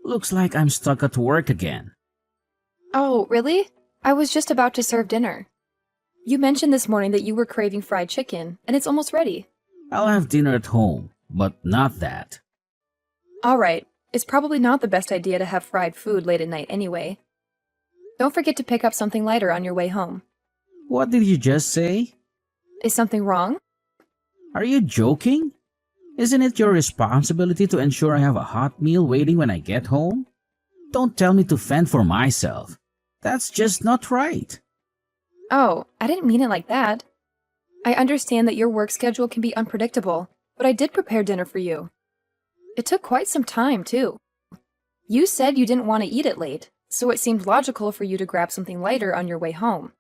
Looks like I'm stuck at work again. Oh, really? I was just about to serve dinner. You mentioned this morning that you were craving fried chicken, and it's almost ready. I'll have dinner at home, but not that. Alright, it's probably not the best idea to have fried food late at night anyway. Don't forget to pick up something lighter on your way home. What did you just say? Is something wrong? Are you joking? Isn't it your responsibility to ensure I have a hot meal waiting when I get home? Don't tell me to fend for myself. That's just not right. Oh, I didn't mean it like that. I understand that your work schedule can be unpredictable, but I did prepare dinner for you. It took quite some time, too. You said you didn't want to eat it late, so it seemed logical for you to grab something lighter on your way home.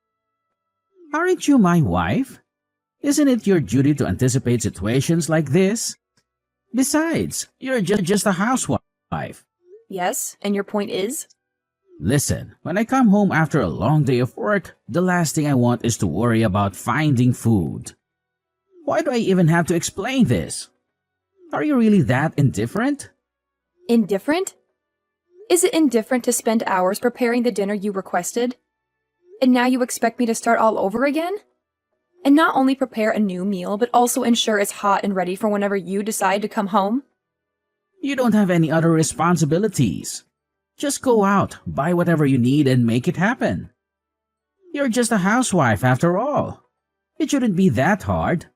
Aren't you my wife? Isn't it your duty to anticipate situations like this? Besides, you're just a housewife. Yes, and your point is? Listen, when I come home after a long day of work, the last thing I want is to worry about finding food. Why do I even have to explain this? Are you really that indifferent? Indifferent? Is it indifferent to spend hours preparing the dinner you requested? And now you expect me to start all over again? And not only prepare a new meal, but also ensure it's hot and ready for whenever you decide to come home? You don't have any other responsibilities. Just go out, buy whatever you need, and make it happen. You're just a housewife after all. It shouldn't be that hard.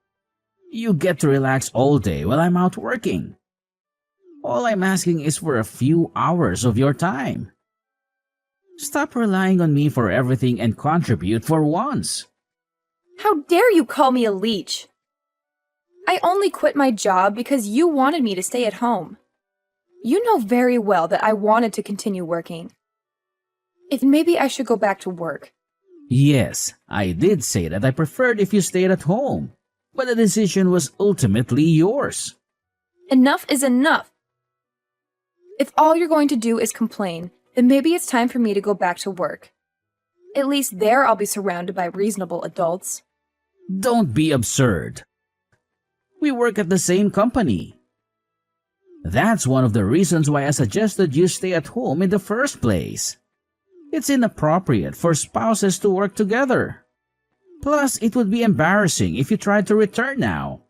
You get to relax all day while I'm out working. All I'm asking is for a few hours of your time. Stop relying on me for everything and contribute for once. How dare you call me a leech? I only quit my job because you wanted me to stay at home. You know very well that I wanted to continue working. If maybe I should go back to work. Yes, I did say that I preferred if you stayed at home, but the decision was ultimately yours. Enough is enough. If all you're going to do is complain, then maybe it's time for me to go back to work. At least there I'll be surrounded by reasonable adults. Don't be absurd. We work at the same company. That's one of the reasons why I suggested you stay at home in the first place. It's inappropriate for spouses to work together. Plus, it would be embarrassing if you tried to return now.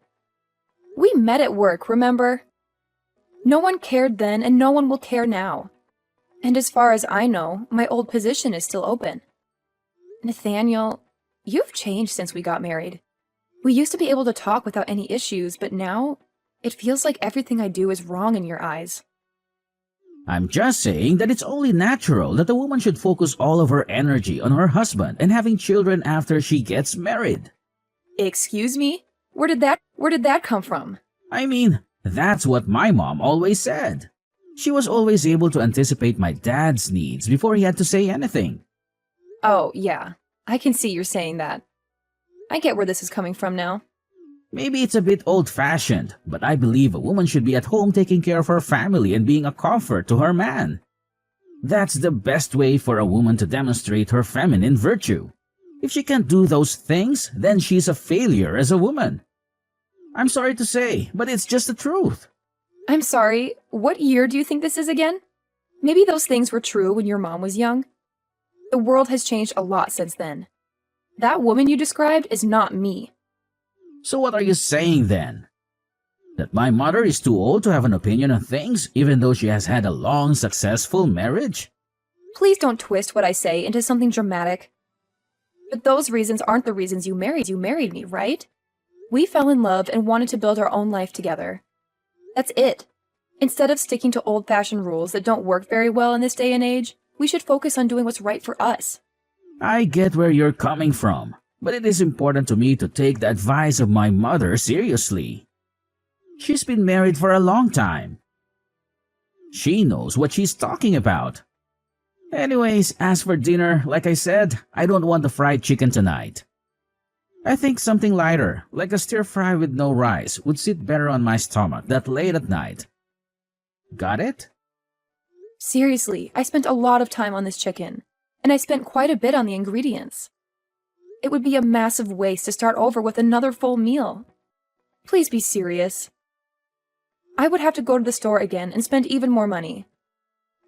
We met at work, remember? No one cared then and no one will care now. And as far as I know, my old position is still open. Nathaniel, you've changed since we got married. We used to be able to talk without any issues, but now it feels like everything I do is wrong in your eyes. I'm just saying that it's only natural that a woman should focus all of her energy on her husband and having children after she gets married. Excuse me? Where did that come from? I mean, that's what my mom always said. She was always able to anticipate my dad's needs before he had to say anything. Oh, yeah. I can see you're saying that. I get where this is coming from now. Maybe it's a bit old-fashioned, but I believe a woman should be at home taking care of her family and being a comfort to her man. That's the best way for a woman to demonstrate her feminine virtue. If she can't do those things, then she's a failure as a woman. I'm sorry to say, but it's just the truth. I'm sorry, what year do you think this is again? Maybe those things were true when your mom was young. The world has changed a lot since then. That woman you described is not me. So what are you saying then? That my mother is too old to have an opinion on things even though she has had a long, successful marriage? Please don't twist what I say into something dramatic. But those reasons aren't the reasons you married me, right? We fell in love and wanted to build our own life together. That's it. Instead of sticking to old-fashioned rules that don't work very well in this day and age, we should focus on doing what's right for us. I get where you're coming from, but it is important to me to take the advice of my mother seriously. She's been married for a long time. She knows what she's talking about. Anyways, as for dinner, like I said, I don't want the fried chicken tonight. I think something lighter, like a stir-fry with no rice, would sit better on my stomach that late at night. Got it? Seriously, I spent a lot of time on this chicken, and I spent quite a bit on the ingredients. It would be a massive waste to start over with another full meal. Please be serious. I would have to go to the store again and spend even more money.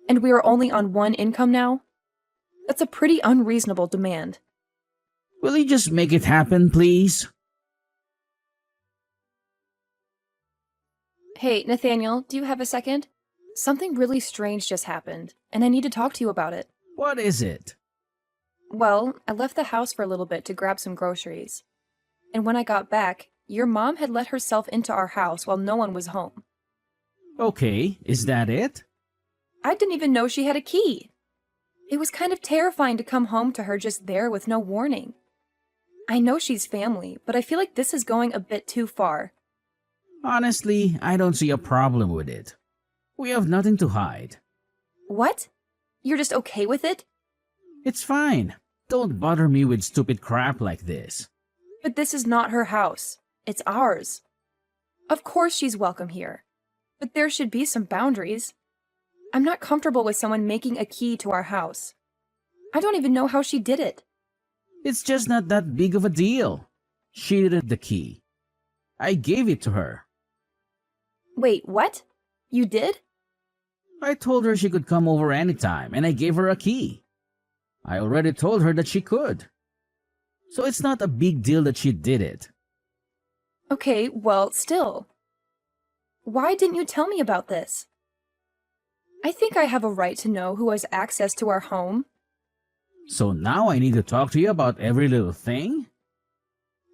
And we are only on one income now? That's a pretty unreasonable demand. Will you just make it happen, please? Hey, Nathaniel, do you have a second? Something really strange just happened, and I need to talk to you about it. What is it? Well, I left the house for a little bit to grab some groceries. And when I got back, your mom had let herself into our house while no one was home. Okay, is that it? I didn't even know she had a key. It was kind of terrifying to come home to her just there with no warning. I know she's family, but I feel like this is going a bit too far. Honestly, I don't see a problem with it. We have nothing to hide. What? You're just okay with it? It's fine. Don't bother me with stupid crap like this. But this is not her house. It's ours. Of course she's welcome here. But there should be some boundaries. I'm not comfortable with someone making a key to our house. I don't even know how she did it. It's just not that big of a deal. She needed the key. I gave it to her. Wait, what? You did? I told her she could come over anytime, and I gave her a key. I already told her that she could. So it's not a big deal that she did it. Okay, well, still. Why didn't you tell me about this? I think I have a right to know who has access to our home. So now I need to talk to you about every little thing?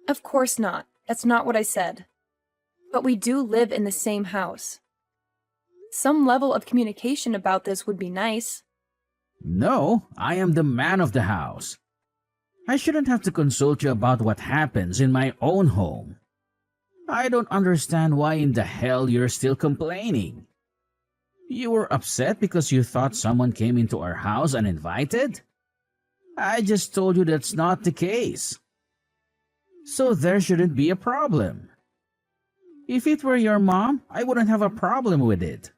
Of course not. That's not what I said. But we do live in the same house. Some level of communication about this would be nice. No, I am the man of the house. I shouldn't have to consult you about what happens in my own home. I don't understand why in the hell you're still complaining. You were upset because you thought someone came into our house uninvited? I just told you that's not the case. So there shouldn't be a problem. If it were your mom, I wouldn't have a problem with it.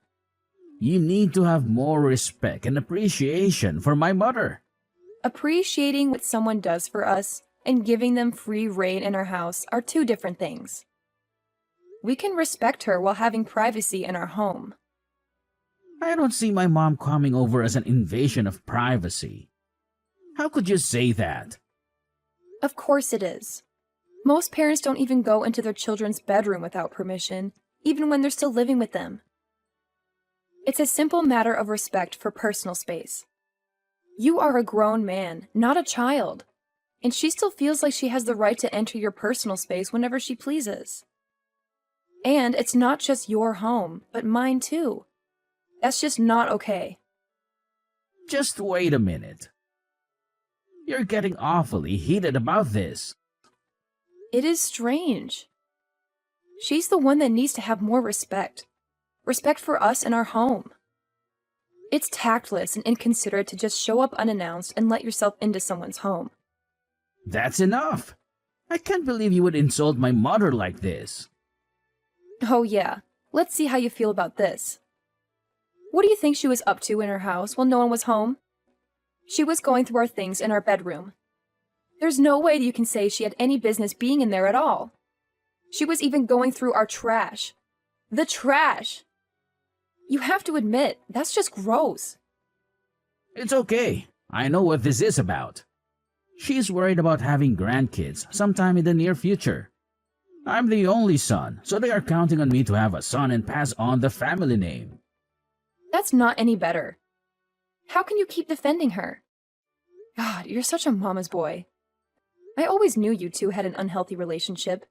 You need to have more respect and appreciation for my mother. Appreciating what someone does for us and giving them free rein in our house are two different things. We can respect her while having privacy in our home. I don't see my mom coming over as an invasion of privacy. How could you say that? Of course it is. Most parents don't even go into their children's bedroom without permission, even when they're still living with them. It's a simple matter of respect for personal space. You are a grown man, not a child, and she still feels like she has the right to enter your personal space whenever she pleases. And it's not just your home, but mine too. That's just not okay. Just wait a minute. You're getting awfully heated about this. It is strange. She's the one that needs to have more respect. Respect for us and our home. It's tactless and inconsiderate to just show up unannounced and let yourself into someone's home. That's enough. I can't believe you would insult my mother like this. Oh yeah, let's see how you feel about this. What do you think she was up to in her house while no one was home? She was going through our things in our bedroom. There's no way that you can say she had any business being in there at all. She was even going through our trash. The trash! You have to admit, that's just gross. It's okay. I know what this is about. She's worried about having grandkids sometime in the near future. I'm the only son, so they are counting on me to have a son and pass on the family name. That's not any better. How can you keep defending her? God, you're such a mama's boy. I always knew you two had an unhealthy relationship.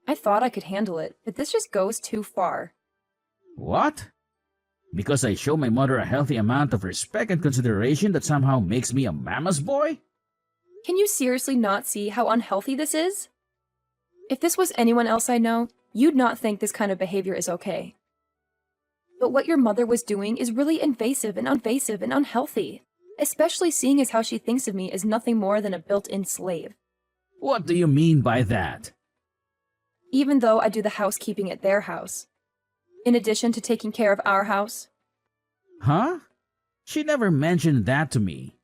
I thought I could handle it, but this just goes too far. What? Because I show my mother a healthy amount of respect and consideration that somehow makes me a mama's boy? Can you seriously not see how unhealthy this is? If this was anyone else I know, you'd not think this kind of behavior is okay. But what your mother was doing is really invasive and unhealthy, especially seeing as how she thinks of me as nothing more than a built-in slave. What do you mean by that? Even though I do the housekeeping at their house, in addition to taking care of our house. Huh? She never mentioned that to me.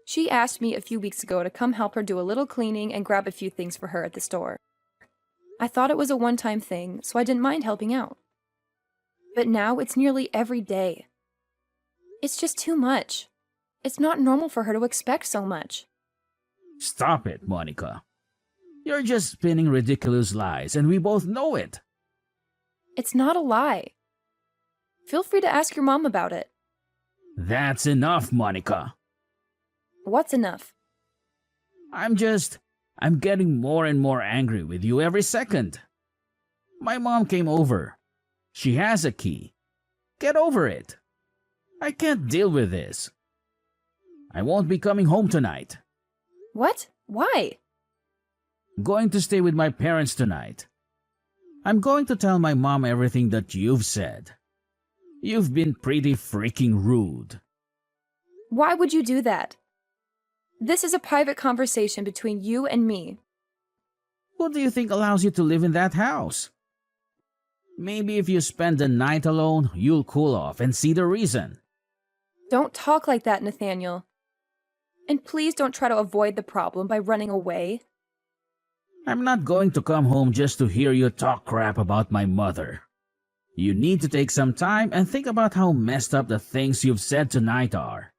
She asked me a few weeks ago to come help her do a little cleaning and grab a few things for her at the store. I thought it was a one-time thing, so I didn't mind helping out. But now it's nearly every day. It's just too much. It's not normal for her to expect so much. Stop it, Monica. You're just spinning ridiculous lies, and we both know it. It's not a lie. Feel free to ask your mom about it. That's enough, Monica. What's enough? I'm getting more and more angry with you every second. My mom came over. She has a key. Get over it. I can't deal with this. I won't be coming home tonight. What? Why? I'm going to stay with my parents tonight. I'm going to tell my mom everything that you've said. You've been pretty freaking rude. Why would you do that? This is a private conversation between you and me. Who do you think allows you to live in that house? Maybe if you spend the night alone, you'll cool off and see the reason. Don't talk like that, Nathaniel. And please don't try to avoid the problem by running away. I'm not going to come home just to hear you talk crap about my mother. You need to take some time and think about how messed up the things you've said tonight are.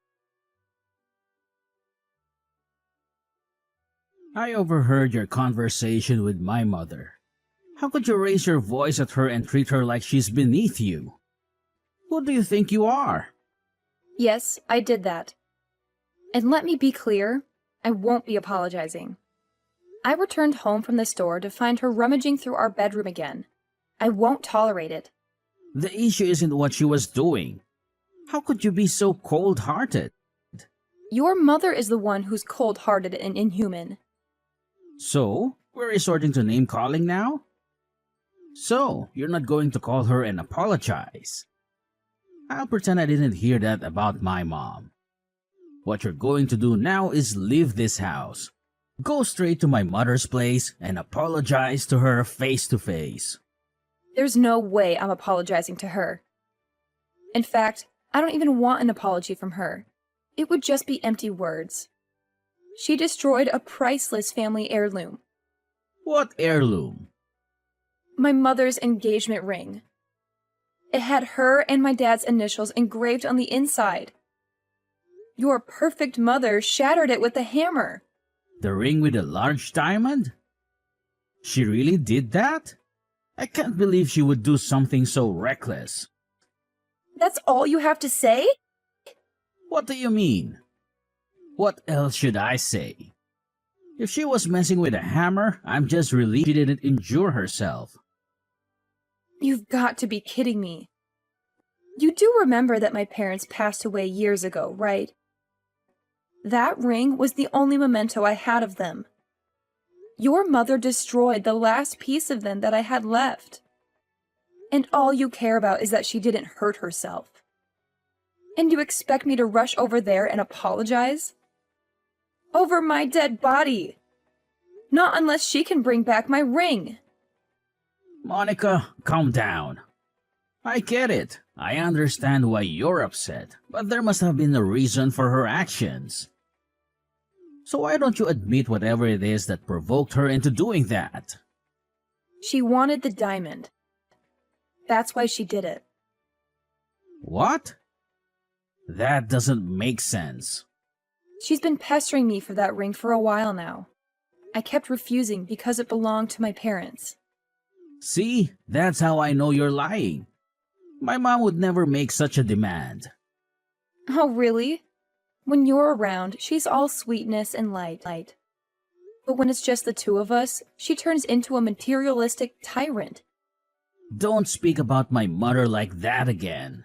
I overheard your conversation with my mother. How could you raise your voice at her and treat her like she's beneath you? Who do you think you are? Yes, I did that. And let me be clear, I won't be apologizing. I returned home from the store to find her rummaging through our bedroom again. I won't tolerate it. The issue isn't what she was doing. How could you be so cold-hearted? Your mother is the one who's cold-hearted and inhuman. So, we're resorting to name-calling now? So, you're not going to call her and apologize? I'll pretend I didn't hear that about my mom. What you're going to do now is leave this house. Go straight to my mother's place and apologize to her face to face. There's no way I'm apologizing to her. In fact, I don't even want an apology from her. It would just be empty words. She destroyed a priceless family heirloom. What heirloom? My mother's engagement ring. It had her and my dad's initials engraved on the inside. Your perfect mother shattered it with a hammer. The ring with a large diamond? She really did that? I can't believe she would do something so reckless. That's all you have to say? What do you mean? What else should I say? If she was messing with a hammer, I'm just relieved she didn't injure herself. You've got to be kidding me. You do remember that my parents passed away years ago, right? That ring was the only memento I had of them. Your mother destroyed the last piece of them that I had left. And all you care about is that she didn't hurt herself. And you expect me to rush over there and apologize? Over my dead body. Not unless she can bring back my ring. Monica, calm down. I get it. I understand why you're upset, but there must have been a reason for her actions. So why don't you admit whatever it is that provoked her into doing that? She wanted the diamond. That's why she did it. What? That doesn't make sense. She's been pestering me for that ring for a while now. I kept refusing because it belonged to my parents. See, that's how I know you're lying. My mom would never make such a demand. Oh, really? When you're around, she's all sweetness and light. But when it's just the two of us, she turns into a materialistic tyrant. Don't speak about my mother like that again.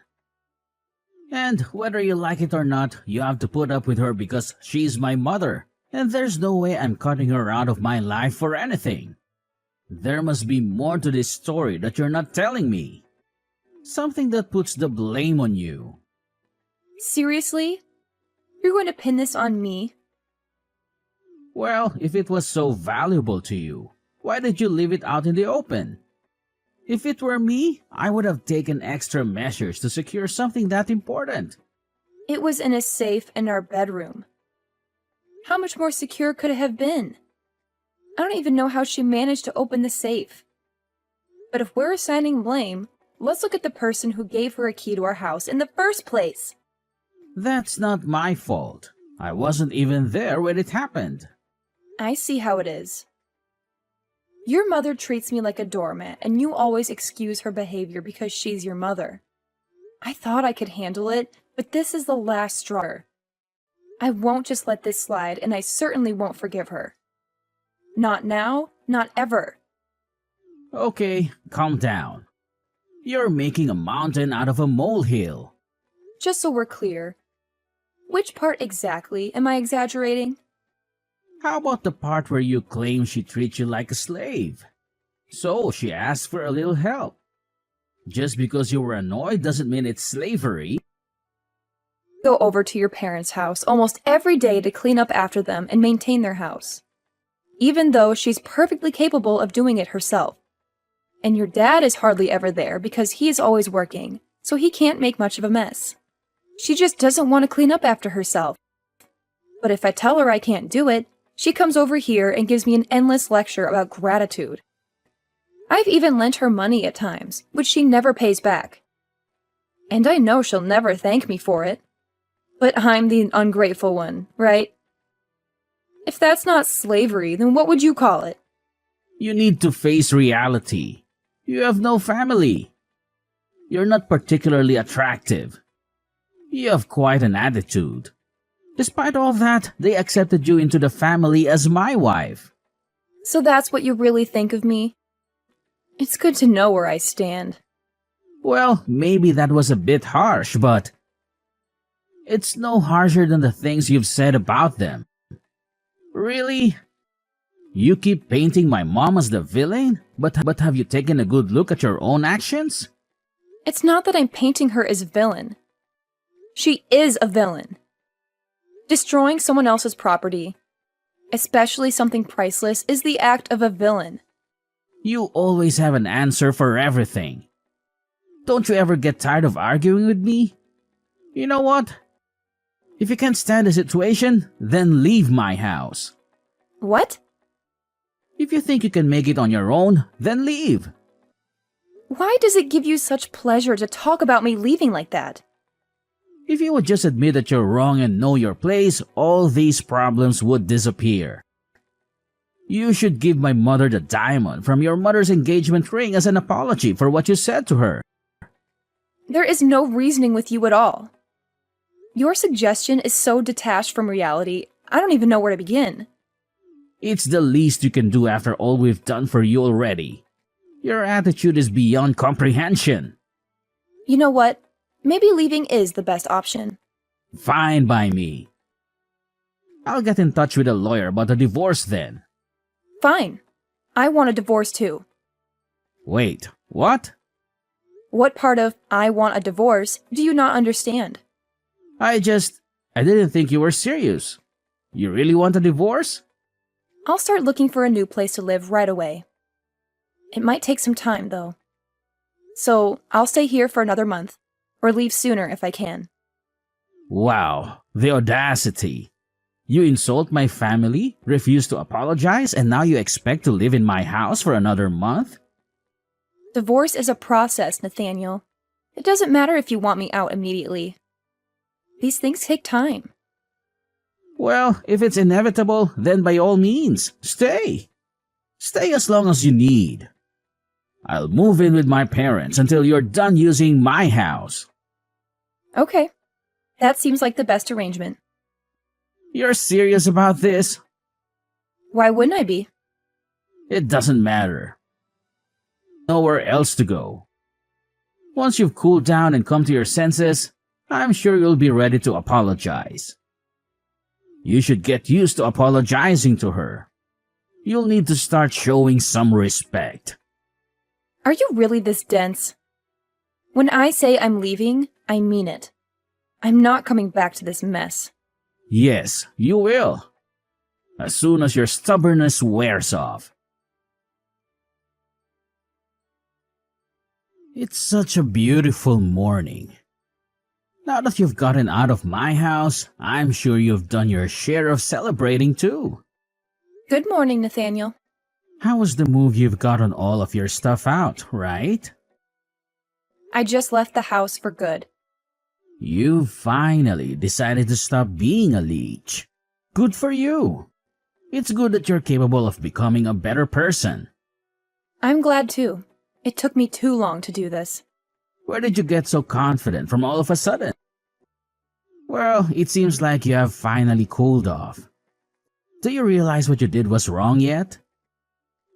And whether you like it or not, you have to put up with her because she's my mother, and there's no way I'm cutting her out of my life for anything. There must be more to this story that you're not telling me. Something that puts the blame on you. Seriously? You're going to pin this on me? Well, if it was so valuable to you, why did you leave it out in the open? If it were me, I would have taken extra measures to secure something that important. It was in a safe in our bedroom. How much more secure could it have been? I don't even know how she managed to open the safe. But if we're assigning blame, let's look at the person who gave her a key to our house in the first place. That's not my fault. I wasn't even there when it happened. I see how it is. Your mother treats me like a doormat, and you always excuse her behavior because she's your mother. I thought I could handle it, but this is the last straw. I won't just let this slide, and I certainly won't forgive her. Not now, not ever. Okay, calm down. You're making a mountain out of a molehill. Just so we're clear, which part exactly am I exaggerating? How about the part where you claim she treats you like a slave? So she asked for a little help. Just because you were annoyed doesn't mean it's slavery. Go over to your parents' house almost every day to clean up after them and maintain their house, even though she's perfectly capable of doing it herself. And your dad is hardly ever there because he's always working, so he can't make much of a mess. She just doesn't want to clean up after herself. But if I tell her I can't do it, she comes over here and gives me an endless lecture about gratitude. I've even lent her money at times, which she never pays back. And I know she'll never thank me for it. But I'm the ungrateful one, right? If that's not slavery, then what would you call it? You need to face reality. You have no family. You're not particularly attractive. You have quite an attitude. Despite all that, they accepted you into the family as my wife. So that's what you really think of me? It's good to know where I stand. Well, maybe that was a bit harsh, but it's no harsher than the things you've said about them. Really? You keep painting my mom as the villain, but have you taken a good look at your own actions? It's not that I'm painting her as villain. She is a villain. Destroying someone else's property, especially something priceless, is the act of a villain. You always have an answer for everything. Don't you ever get tired of arguing with me? You know what? If you can't stand the situation, then leave my house. What? If you think you can make it on your own, then leave. Why does it give you such pleasure to talk about me leaving like that? If you would just admit that you're wrong and know your place, all these problems would disappear. You should give my mother the diamond from your mother's engagement ring as an apology for what you said to her. There is no reasoning with you at all. Your suggestion is so detached from reality, I don't even know where to begin. It's the least you can do after all we've done for you already. Your attitude is beyond comprehension. You know what? Maybe leaving is the best option. Fine by me. I'll get in touch with a lawyer about the divorce then. Fine. I want a divorce too. Wait, what? What part of I want a divorce do you not understand? I didn't think you were serious. You really want a divorce? I'll start looking for a new place to live right away. It might take some time, though. So I'll stay here for another month, or leave sooner if I can. Wow, the audacity. You insult my family, refuse to apologize, and now you expect to live in my house for another month? Divorce is a process, Nathaniel. It doesn't matter if you want me out immediately. These things take time. Well, if it's inevitable, then by all means, stay. Stay as long as you need. I'll move in with my parents until you're done using my house. Okay. That seems like the best arrangement. You're serious about this? Why wouldn't I be? It doesn't matter. Nowhere else to go. Once you've cooled down and come to your senses, I'm sure you'll be ready to apologize. You should get used to apologizing to her. You'll need to start showing some respect. Are you really this dense? When I say I'm leaving, I mean it. I'm not coming back to this mess. Yes, you will. As soon as your stubbornness wears off. It's such a beautiful morning. Now that you've gotten out of my house, I'm sure you've done your share of celebrating too. Good morning, Nathaniel. How was the move you've gotten all of your stuff out, right? I just left the house for good. You finally decided to stop being a leech. Good for you. It's good that you're capable of becoming a better person. I'm glad too. It took me too long to do this. Where did you get so confident from all of a sudden? Well, it seems like you have finally cooled off. Do you realize what you did was wrong yet?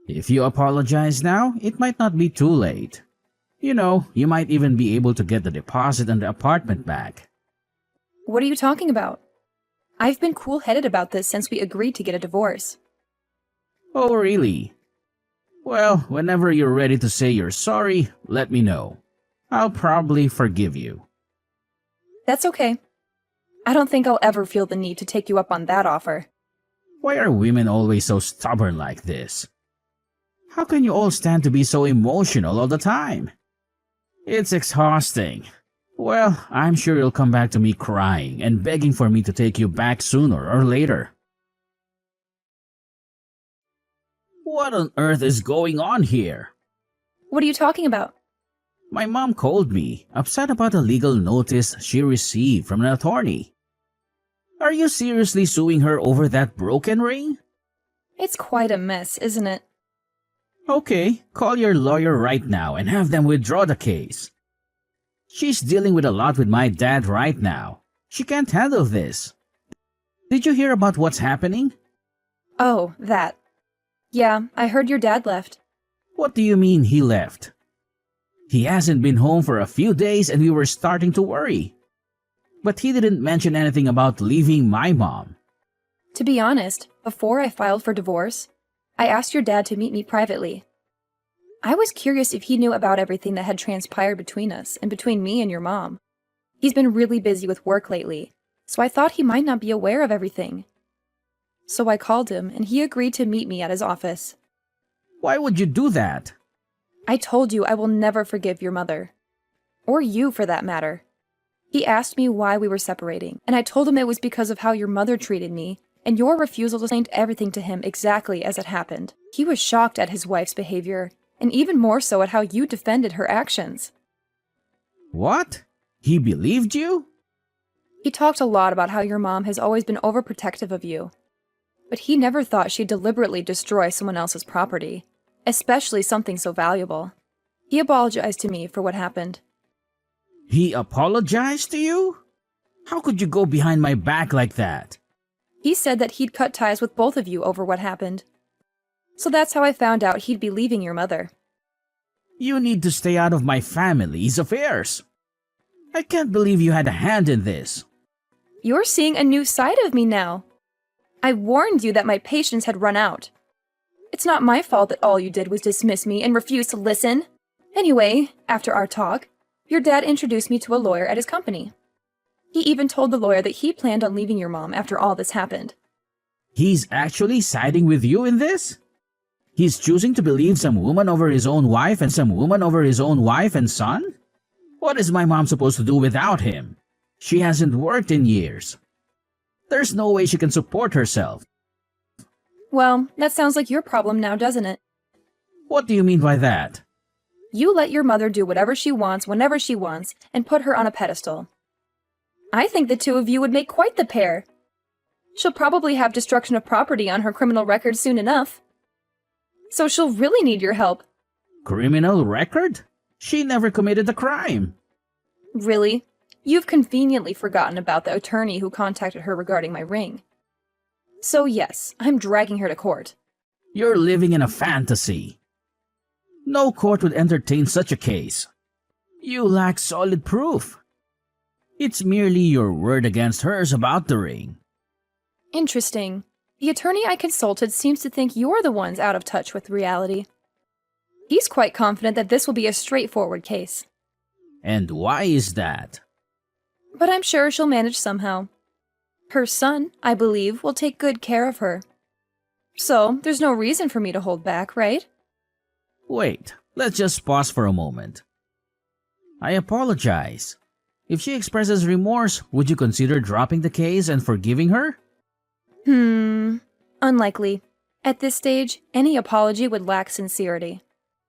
If you apologize now, it might not be too late. You know, you might even be able to get the deposit and the apartment back. What are you talking about? I've been cool-headed about this since we agreed to get a divorce. Oh, really? Well, whenever you're ready to say you're sorry, let me know. I'll probably forgive you. That's okay. I don't think I'll ever feel the need to take you up on that offer. Why are women always so stubborn like this? How can you all stand to be so emotional all the time? It's exhausting. Well, I'm sure you'll come back to me crying and begging for me to take you back sooner or later. What on earth is going on here? What are you talking about? My mom called me, upset about a legal notice she received from an attorney. Are you seriously suing her over that broken ring? It's quite a mess, isn't it? Okay, call your lawyer right now and have them withdraw the case. She's dealing with a lot with my dad right now. She can't handle this. Did you hear about what's happening? Oh, that. Yeah, I heard your dad left. What do you mean he left? He hasn't been home for a few days and we were starting to worry. But he didn't mention anything about leaving my mom. To be honest, before I filed for divorce, I asked your dad to meet me privately. I was curious if he knew about everything that had transpired between us and between me and your mom. He's been really busy with work lately, so I thought he might not be aware of everything. So I called him and he agreed to meet me at his office. Why would you do that? I told you I will never forgive your mother. Or you, for that matter. He asked me why we were separating, and I told him it was because of how your mother treated me, and your refusal to explain everything to him exactly as it happened. He was shocked at his wife's behavior, and even more so at how you defended her actions. What? He believed you? He talked a lot about how your mom has always been overprotective of you. But he never thought she'd deliberately destroy someone else's property, especially something so valuable. He apologized to me for what happened. He apologized to you? How could you go behind my back like that? He said that he'd cut ties with both of you over what happened. So that's how I found out he'd be leaving your mother. You need to stay out of my family's affairs. I can't believe you had a hand in this. You're seeing a new side of me now. I warned you that my patience had run out. It's not my fault that all you did was dismiss me and refuse to listen. Anyway, after our talk, your dad introduced me to a lawyer at his company. He even told the lawyer that he planned on leaving your mom after all this happened. He's actually siding with you in this? He's choosing to believe some woman over his own wife and some woman over his own wife and son? What is my mom supposed to do without him? She hasn't worked in years. There's no way she can support herself. Well, that sounds like your problem now, doesn't it? What do you mean by that? You let your mother do whatever she wants whenever she wants and put her on a pedestal. I think the two of you would make quite the pair. She'll probably have destruction of property on her criminal record soon enough. So she'll really need your help. Criminal record? She never committed a crime. Really? You've conveniently forgotten about the attorney who contacted her regarding my ring. So yes, I'm dragging her to court. You're living in a fantasy. No court would entertain such a case. You lack solid proof. It's merely your word against hers about the ring. Interesting. The attorney I consulted seems to think you're the ones out of touch with reality. He's quite confident that this will be a straightforward case. And why is that? But I'm sure she'll manage somehow. Her son, I believe, will take good care of her. So, there's no reason for me to hold back, right? Wait, let's just pause for a moment. I apologize. If she expresses remorse, would you consider dropping the case and forgiving her? Unlikely. At this stage, any apology would lack sincerity.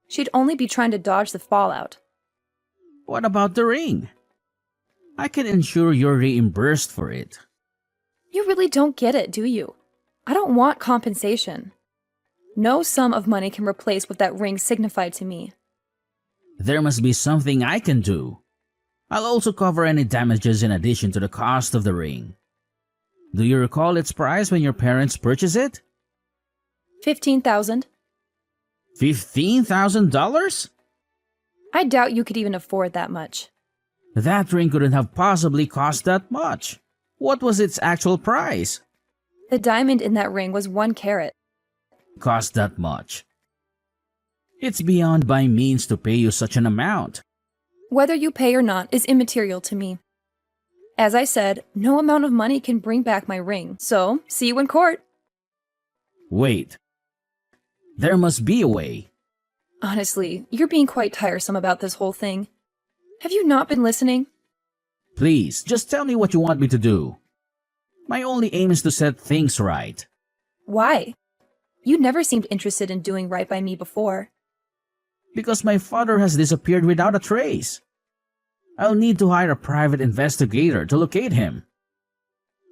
She'd only be trying to dodge the fallout. What about the ring? I can ensure you're reimbursed for it. You really don't get it, do you? I don't want compensation. No sum of money can replace what that ring signified to me. There must be something I can do. I'll also cover any damages in addition to the cost of the ring. Do you recall its price when your parents purchased it? 15,000. $15,000? I doubt you could even afford that much. That ring couldn't have possibly cost that much. What was its actual price? The diamond in that ring was 1 carat. Cost that much. It's beyond my means to pay you such an amount. Whether you pay or not is immaterial to me. As I said, no amount of money can bring back my ring, so see you in court. Wait. There must be a way. Honestly, you're being quite tiresome about this whole thing. Have you not been listening? Please, just tell me what you want me to do. My only aim is to set things right. Why? You never seemed interested in doing right by me before. Because my father has disappeared without a trace. I'll need to hire a private investigator to locate him.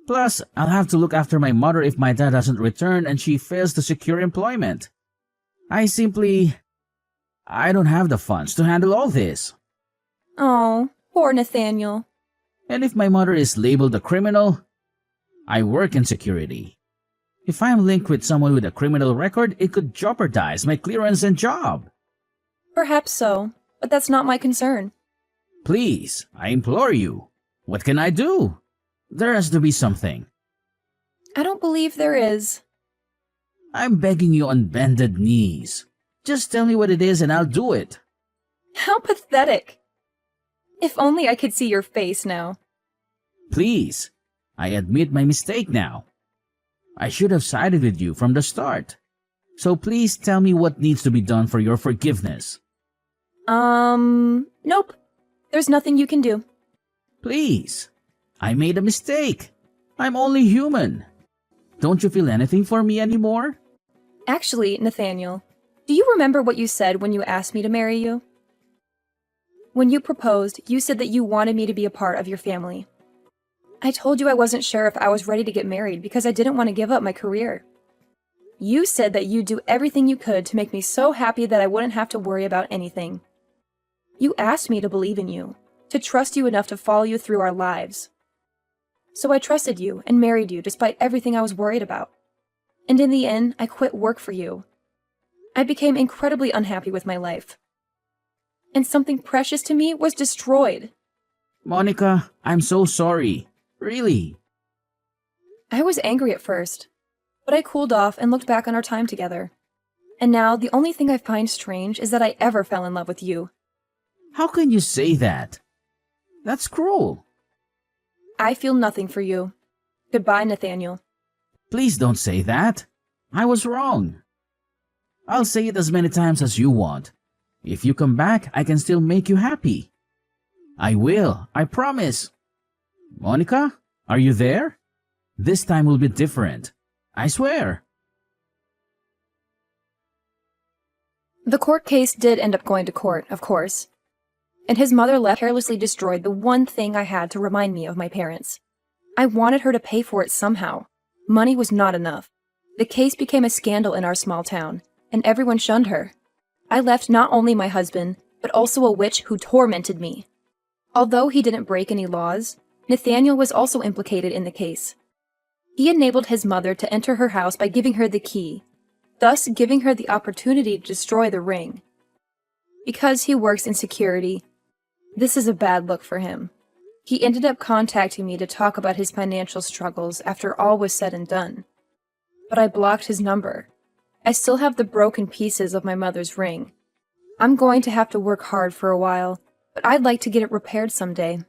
Plus, I'll have to look after my mother if my dad doesn't return and she fails to secure employment. I don't have the funds to handle all this. Oh, poor Nathaniel. And if my mother is labeled a criminal, I work in security. If I'm linked with someone with a criminal record, it could jeopardize my clearance and job. Perhaps so, but that's not my concern. Please, I implore you. What can I do? There has to be something. I don't believe there is. I'm begging you on bended knees. Just tell me what it is and I'll do it. How pathetic. If only I could see your face now. Please, I admit my mistake now. I should have sided with you from the start. So please tell me what needs to be done for your forgiveness. Nope. There's nothing you can do. Please, I made a mistake. I'm only human. Don't you feel anything for me anymore? Actually, Nathaniel, do you remember what you said when you asked me to marry you? When you proposed, you said that you wanted me to be a part of your family. I told you I wasn't sure if I was ready to get married because I didn't want to give up my career. You said that you'd do everything you could to make me so happy that I wouldn't have to worry about anything. You asked me to believe in you, to trust you enough to follow you through our lives. So I trusted you and married you despite everything I was worried about. And in the end, I quit work for you. I became incredibly unhappy with my life. And something precious to me was destroyed. Monica, I'm so sorry. Really. I was angry at first, but I cooled off and looked back on our time together. And now the only thing I find strange is that I ever fell in love with you. How can you say that? That's cruel. I feel nothing for you. Goodbye, Nathaniel. Please don't say that. I was wrong. I'll say it as many times as you want. If you come back, I can still make you happy. I will, I promise. Monica, are you there? This time will be different. I swear. The court case did end up going to court, of course. And his mother left carelessly destroyed the one thing I had to remind me of my parents. I wanted her to pay for it somehow. Money was not enough. The case became a scandal in our small town, and everyone shunned her. I left not only my husband, but also a witch who tormented me. Although he didn't break any laws, Nathaniel was also implicated in the case. He enabled his mother to enter her house by giving her the key, thus giving her the opportunity to destroy the ring. Because he works in security, this is a bad look for him. He ended up contacting me to talk about his financial struggles after all was said and done. But I blocked his number. I still have the broken pieces of my mother's ring. I'm going to have to work hard for a while, but I'd like to get it repaired someday.